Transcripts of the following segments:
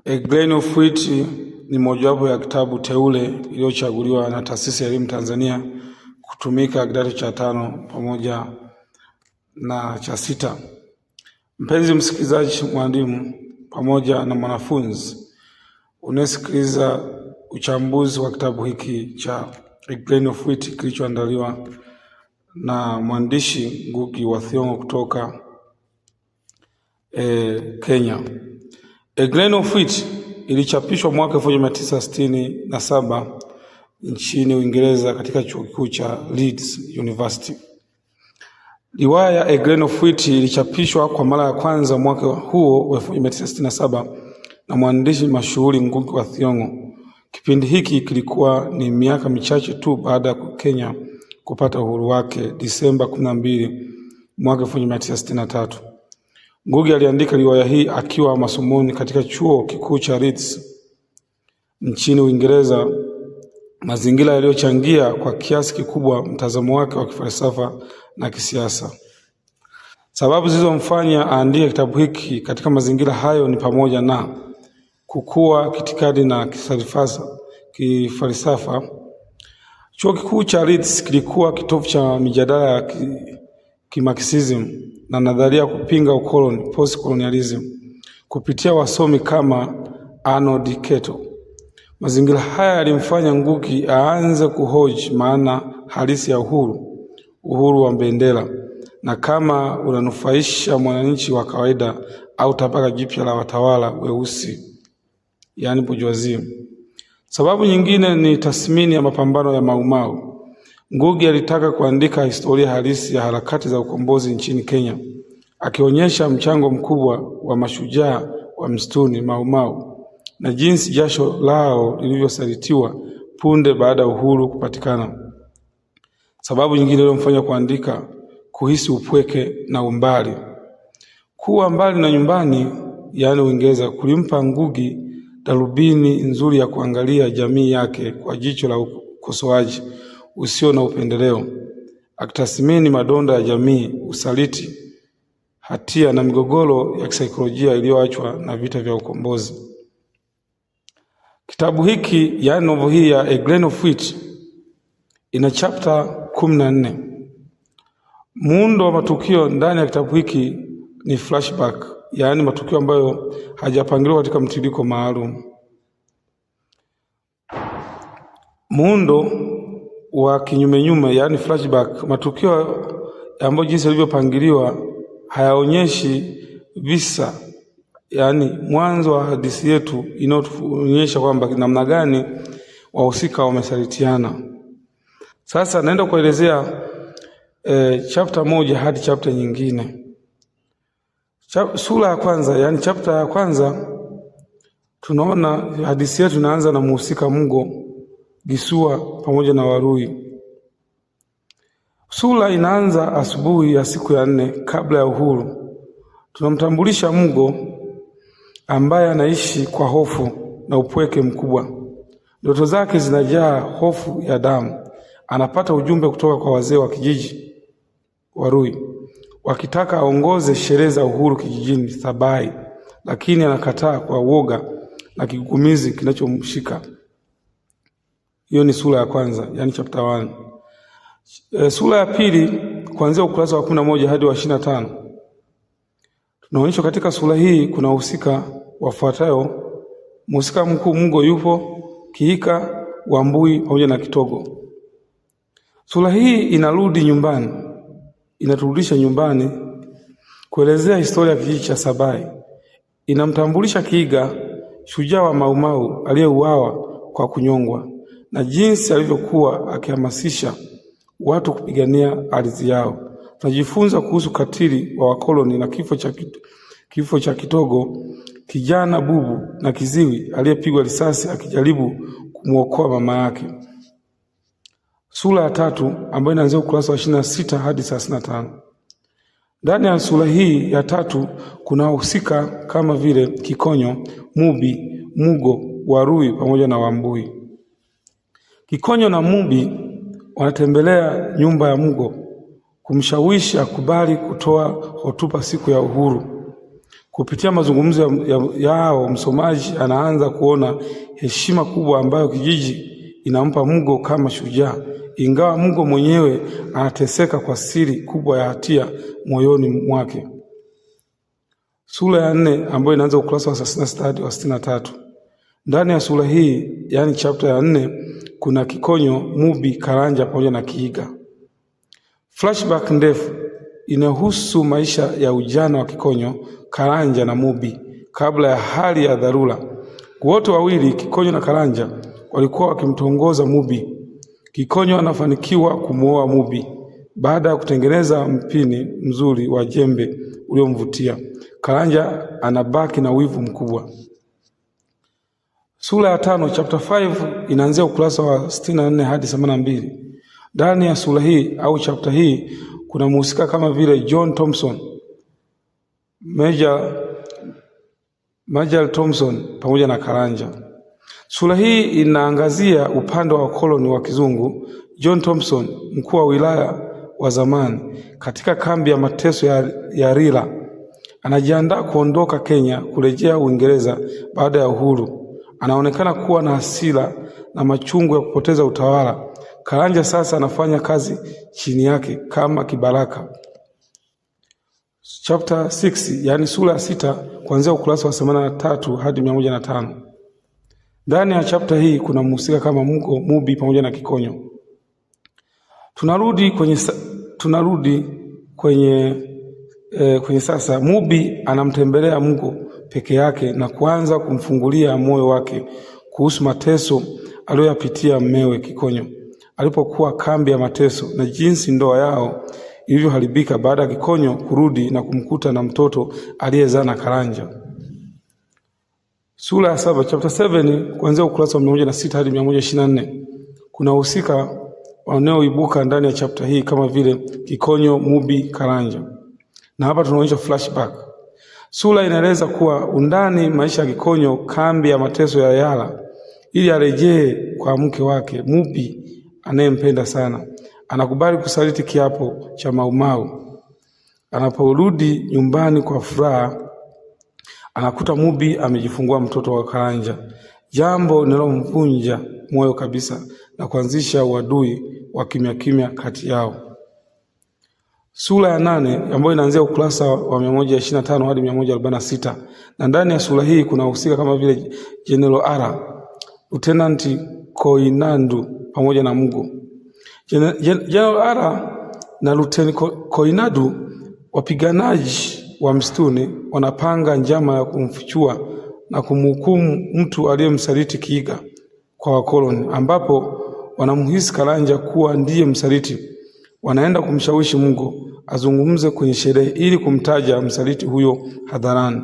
A Grain of Wheat ni mojawapo ya kitabu teule iliyochaguliwa na Taasisi ya Elimu Tanzania kutumika kidato cha 5 pamoja na cha 6. Mpenzi msikilizaji, mwalimu pamoja na mwanafunzi unasikiliza uchambuzi wa kitabu hiki cha A Grain of Wheat kilichoandaliwa na mwandishi Ngugi wa Thiong'o kutoka Kenya. A Grain of Wheat ilichapishwa mwaka 1967 nchini Uingereza katika chuo kikuu cha Leeds University. Riwaya ya A Grain of Wheat ilichapishwa kwa mara ya kwanza mwaka huo wa 1967 na mwandishi mashuhuri Ngugi wa Thiong'o. Kipindi hiki kilikuwa ni miaka michache tu baada ya Kenya kupata uhuru wake Disemba 12 mwaka 1963. Ngugi aliandika riwaya hii akiwa masomoni katika chuo kikuu cha Leeds nchini Uingereza, mazingira yaliyochangia kwa kiasi kikubwa mtazamo wake wa kifalsafa na kisiasa. Sababu zilizomfanya aandike kitabu hiki katika mazingira hayo ni pamoja na kukua kiitikadi na kifalsafa. Chuo kikuu cha Leeds kilikuwa kitovu cha mijadala ya kimarxism na nadharia kupinga ukoloni, post-colonialism, kupitia wasomi kama Arnold Keto. Mazingira haya yalimfanya Ngugi aanze kuhoji maana halisi ya uhuru wa bendera, na kama unanufaisha mwananchi wa kawaida au tabaka jipya la watawala weusi, yani bourgeoisie. Sababu nyingine ni tathmini ya mapambano ya Mau Mau. Ngugi alitaka kuandika historia halisi ya harakati za ukombozi nchini Kenya, akionyesha mchango mkubwa wa mashujaa wa msituni Mau Mau na jinsi jasho lao lilivyosalitiwa punde baada ya uhuru kupatikana. Sababu nyingine iliyomfanya kuandika, kuhisi upweke na umbali. Kuwa mbali na nyumbani, yaani Uingereza, kulimpa Ngugi darubini nzuri ya kuangalia jamii yake kwa jicho la ukosoaji usio na upendeleo, akitathmini madonda ya jamii, usaliti, hatia na migogoro ya kisaikolojia iliyoachwa na vita vya ukombozi. Kitabu hiki, yaani novel hii ya A Grain of Wheat, ina chapter 14. Muundo wa matukio ndani ya kitabu hiki ni flashback, yaani matukio ambayo hajapangiliwa katika mtiririko maalum. Muundo wa kinyume, yaani flashback, matukio ambayo jinsi yalivyopangiliwa hayaonyeshi visa, yaani mwanzo wa hadithi yetu inaonyesha kwamba namna gani wahusika wamesalitiana. Sasa naenda kuelezea chapter moja hadi chapter nyingine. Sura ya kwanza, yaani chapter ya kwanza, tunaona hadithi yetu inaanza na mhusika Mgo, Gisua pamoja na Warui. Sura inaanza asubuhi ya siku ya 4 kabla ya uhuru. Tunamtambulisha Mgo ambaye anaishi kwa hofu na upweke mkubwa. Ndoto zake zinajaa hofu ya damu. Anapata ujumbe kutoka kwa wazee wa kijiji Warui wakitaka aongoze sherehe za uhuru kijijini Thabai, lakini anakataa kwa uoga na kigugumizi kinachomshika. Hiyo ni sura ya kwanza, yani chapter 1. Sura ya pili kuanzia ukurasa wa 11 hadi wa 25. Tunaonyeshwa katika sura hii kuna wahusika wafuatayo. Mhusika mkuu Mgo yupo, Kihika, Wambui pamoja na Kitogo. Sura hii inarudi nyumbani, inaturudisha nyumbani kuelezea historia ya kijiji cha Sabai. Inamtambulisha Kiiga, shujaa wa Mau Mau aliyeuawa kwa kunyongwa, na jinsi alivyokuwa akihamasisha watu kupigania ardhi yao. Tunajifunza kuhusu katili wa wakoloni na kifo cha Kitogo, kijana bubu na kiziwi aliyepigwa risasi akijaribu kumuokoa mama yake. Sura ya 3 ambayo inaanzia ukurasa wa 26 hadi 35. Ndani ya sura hii ya 3 kuna wahusika kama vile Kikonyo, Mubi, Mugo, Warui pamoja na Wambui. Kikonyo na Mubi wanatembelea nyumba ya Mugo kumshawishi akubali kutoa hotuba siku ya uhuru. Kupitia mazungumzo yao msomaji anaanza kuona heshima kubwa ambayo kijiji inampa Mgo kama shujaa, ingawa Mgo mwenyewe anateseka kwa siri kubwa ya hatia moyoni mwake. Sura ya 4 ambayo inaanza ukurasa wa 36 hadi wa 63. Ndani ya sura hii, yani chapter ya 4, kuna Kikonyo, Mubi, Karanja pamoja na Kiiga. Flashback ndefu inahusu maisha ya ujana wa Kikonyo, Karanja na Mubi kabla ya hali ya dharura. Wote wawili, Kikonyo na Karanja, walikuwa wakimtongoza Mubi. Kikonyo anafanikiwa kumuoa Mubi baada ya kutengeneza mpini mzuri wa jembe uliomvutia. Karanja anabaki na wivu mkubwa. Sura ya 5 chapter 5 inaanzia ukurasa wa 64 hadi 82. Ndani ya sura hii au chapter hii kuna mhusika kama vile John Thompson, Major Thompson pamoja na Karanja. Sura hii inaangazia upande wa koloni wa Kizungu. John Thompson, mkuu wa wilaya wa zamani katika kambi ya mateso ya Rila, anajiandaa kuondoka Kenya kurejea Uingereza baada ya uhuru. Anaonekana kuwa na hasira na machungu ya kupoteza utawala. Karanja sasa anafanya kazi chini yake kama kibaraka. Chapter 6, yani sura ya 6, kuanzia ukurasa wa 83 hadi 105. Ndani ya chapter hii kuna mhusika kama Mgo, Mubi pamoja na Kikonyo. Tunarudi kwenye sasa. Mubi anamtembelea Mgo peke yake na kuanza kumfungulia moyo wake kuhusu mateso aliyoyapitia mmewe Kikonyo alipokuwa kambi ya mateso na jinsi ndoa yao ilivyoharibika baada ya Kikonyo kurudi na kumkuta na mtoto aliyezaa na Karanja. Sura ya 7 chapter 7 kuanzia ukurasa wa 106 hadi 124 kuna wahusika wanaoibuka ndani ya chapter hii kama vile Kikonyo, Mubi, Karanja. Na hapa tunaonyesha flashback. Sura inaeleza kuwa undani maisha ya Kikonyo kambi ya mateso ya Yala ili arejee kwa mke wake Mubi anayempenda sana. Anakubali kusaliti kiapo cha Maumau. Anaporudi nyumbani kwa furaha, anakuta Mubi amejifungua mtoto wa Karanja, jambo linalomvunja moyo kabisa na kuanzisha uadui wa kimya kimya kati yao. Sura ya 8 ambayo inaanzia ukurasa wa 125 hadi 146, na ndani ya sura hii kuna wahusika kama vile General Ara, Lieutenant Koinandu pamoja na Mgo. General Ara na Lieutenant Koinandu, wapiganaji wa msituni, wanapanga njama ya kumfichua na kumhukumu mtu aliyemsaliti Kiiga kwa wakoloni, ambapo wanamhisi Karanja kuwa ndiye msaliti. Wanaenda kumshawishi Mgo azungumze kwenye sherehe ili kumtaja msaliti huyo hadharani.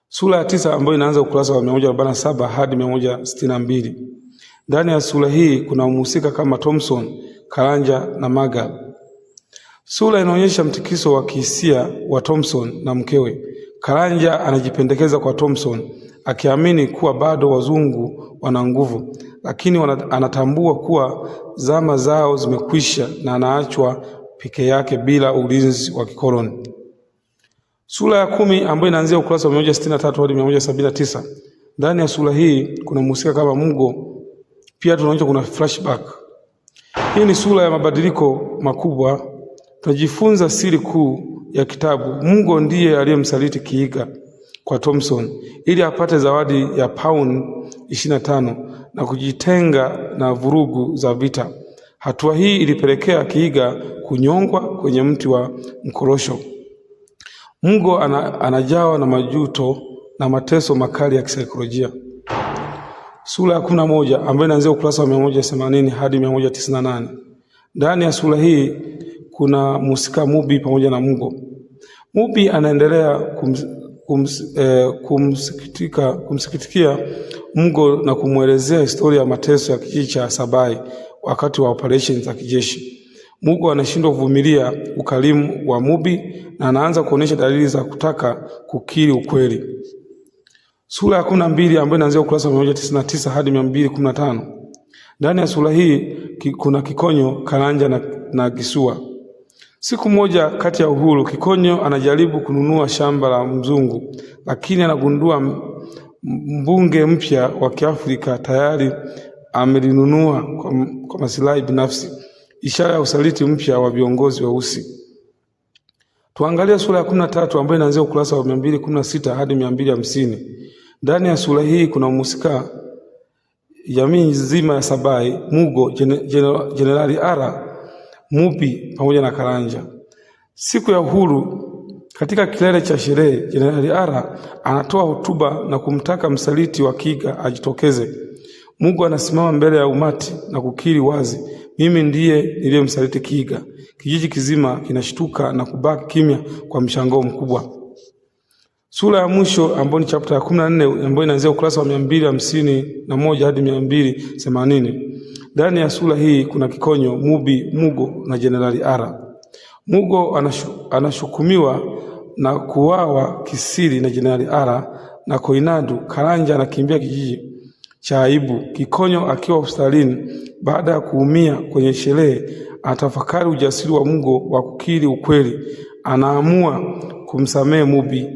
Sura ya 9 ambayo inaanza ukurasa wa 147 hadi 162. Ndani ya sura hii kuna mhusika kama Thompson, Karanja na Magal. Sura inaonyesha mtikiso wa kihisia wa Thompson na mkewe. Karanja anajipendekeza kwa Thompson akiamini kuwa bado wazungu wana nguvu, lakini anatambua kuwa zama zao zimekwisha na anaachwa peke yake bila ulinzi wa kikoloni. Sura ya 10 ambayo inaanzia ukurasa wa 163 hadi 179. Ndani ya sura hii kuna mhusika kama Mgo. Pia tunaonyesha kuna flashback. Hii ni sura ya mabadiliko makubwa. Tunajifunza siri kuu ya kitabu. Mgo ndiye aliyemsaliti Kiiga kwa Thompson ili apate zawadi ya pound 25 na kujitenga na vurugu za vita. Hatua hii ilipelekea Kiiga kunyongwa kwenye mti wa mkorosho. Mgo anajawa na majuto na mateso makali ya kisaikolojia. Sura ya 11 ambayo inaanzia ukurasa wa 180 hadi 198. Ndani ya sura hii kuna mhusika Mubi pamoja na Mgo. Mubi anaendelea kumsikitikia Mgo na kumwelezea historia ya mateso ya kijiji cha Sabai wakati wa operation za kijeshi. Mgo anashindwa kuvumilia ukarimu wa Mubi na anaanza kuonesha dalili za kutaka kukiri ukweli. Sura ya 12 ambayo inaanzia ukurasa wa 199 hadi 215. Ndani ya sura hii kuna Kikonyo, Karanja na Gisua. Siku moja kati ya uhuru, Kikonyo anajaribu kununua shamba la mzungu, lakini anagundua mbunge mpya wa Kiafrika tayari amelinunua kwa maslahi binafsi, ishara ya usaliti mpya wa viongozi weusi. Tuangalie sura ya 13 ambayo inaanzia ukurasa wa 216 hadi 250. Ndani ya sura hii kuna mhusika jamii nzima ya Sabai, Mugo, Jenerali Ara, Mupi pamoja na Karanja. Siku ya uhuru, katika kilele cha sherehe, Jenerali Ara anatoa hotuba na kumtaka msaliti wa Kiga ajitokeze. Mugo anasimama mbele ya umati na kukiri wazi, mimi ndiye niliyemsaliti Kiga. Kijiji kizima kinashtuka na kubaki kimya kwa mshangao mkubwa. Sura ya mwisho ambayo ni chapter ya 14 ambayo inaanzia ukurasa wa 251 hadi 280. Ndani ya sura hii kuna Kikonyo, Mubi, Mugo na Jenerali Ara. Mugo anashukumiwa na kuwawa kisiri na Jenerali Ara na Koinadu. Karanja anakimbia kijiji cha aibu. Kikonyo akiwa hospitalini baada ya kuumia kwenye sherehe atafakari ujasiri wa Mugo wa kukiri ukweli. Anaamua kumsamehe Mubi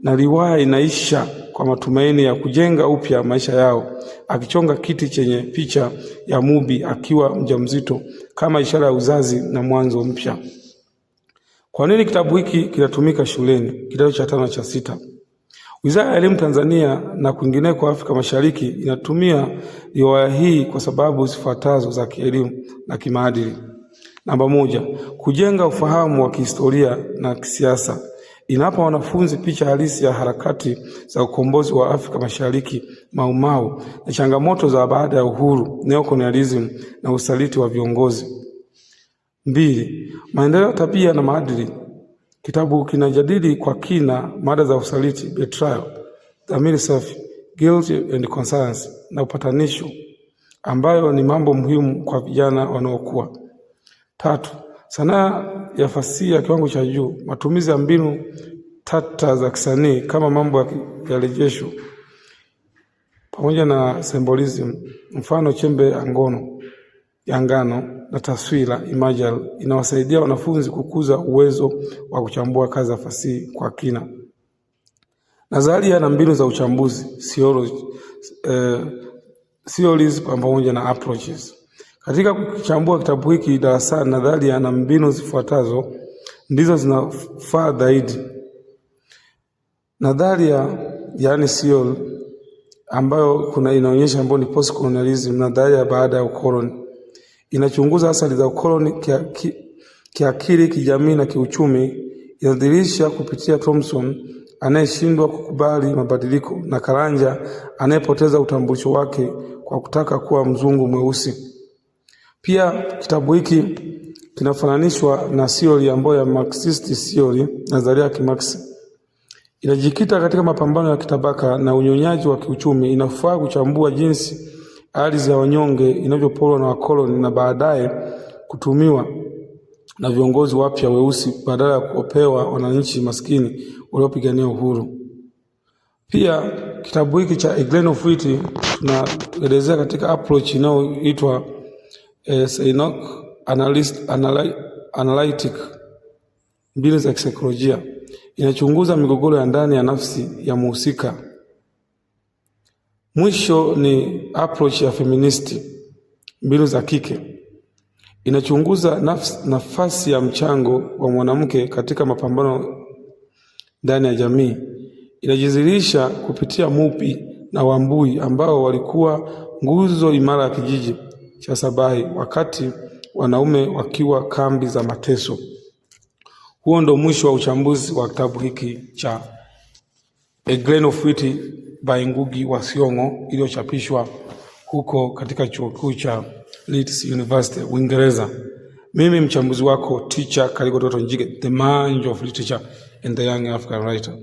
na riwaya inaisha kwa matumaini ya kujenga upya maisha yao, akichonga kiti chenye picha ya Mubi akiwa mjamzito kama ishara ya uzazi na mwanzo mpya. Kwa nini kitabu hiki kinatumika shuleni kidato cha 5 na cha 6? Wizara ya Elimu Tanzania na kwingineko Afrika Mashariki inatumia riwaya hii kwa sababu zifuatazo za kielimu na kimaadili. Namba 1, kujenga ufahamu wa kihistoria na kisiasa. Inapa wanafunzi picha halisi ya harakati za ukombozi wa Afrika Mashariki, Mau Mau, na changamoto za baada ya uhuru, neocolonialism na usaliti wa viongozi. 2, maendeleo ya tabia na maadili. Kitabu kinajadili kwa kina mada za usaliti, betrayal, dhamiri safi, guilt and conscience na upatanisho, ambayo ni mambo muhimu kwa vijana wanaokuwa. 3, sanaa ya fasihi ya kiwango cha juu, matumizi ya mbinu tata za kisanii kama mambo ya rejesho pamoja na symbolism, mfano chembe ya ngano na taswira imagery, inawasaidia wanafunzi kukuza uwezo wa kuchambua kazi za fasihi kwa kina. Nadharia na mbinu za uchambuzi, theories pamoja na approaches. Katika kuchambua kitabu hiki darasani, nadharia na mbinu zifuatazo ndizo zinafaa zaidi. Nadharia yani theory ambayo inaonyesha ambayo ni post-colonialism, nadharia baada ya ukoloni. Inachunguza asili za ukoloni kiakili, kijamii na kiuchumi. Inadhihirisha kupitia Thompson anayeshindwa kukubali mabadiliko na Karanja anayepoteza utambulisho wake kwa kutaka kuwa mzungu mweusi. Pia kitabu hiki kinafananishwa na theory ambayo ya Marxist theory, nadharia ya Kimarx. Inajikita katika mapambano ya kitabaka na unyonyaji wa kiuchumi. Inafaa kuchambua jinsi ardhi ya wanyonge inavyoporwa na wakoloni na baadaye kutumiwa na viongozi wapya weusi badala ya kuopewa wananchi maskini waliopigania uhuru. Pia kitabu hiki cha A Grain of Wheat tunaelezea katika approach inayoitwa Sinok analytic, mbinu za kisaikolojia. Inachunguza migogoro ya ndani ya nafsi ya mhusika. Mwisho ni approach ya feministi, mbinu za kike. Inachunguza nafasi ya mchango wa mwanamke katika mapambano ndani ya jamii. Inajidhihirisha kupitia Mupi na Wambui ambao walikuwa nguzo imara ya kijiji cha Sabai wakati wanaume wakiwa kambi za mateso. Huo ndo mwisho wa uchambuzi wa kitabu hiki cha A Grain of Wheat by Ngugi wa Thiong'o iliyochapishwa huko katika chuo kikuu cha Leeds University, Uingereza. Mimi mchambuzi wako teacher Karigo Toto Njige, the man of literature and the young African writer.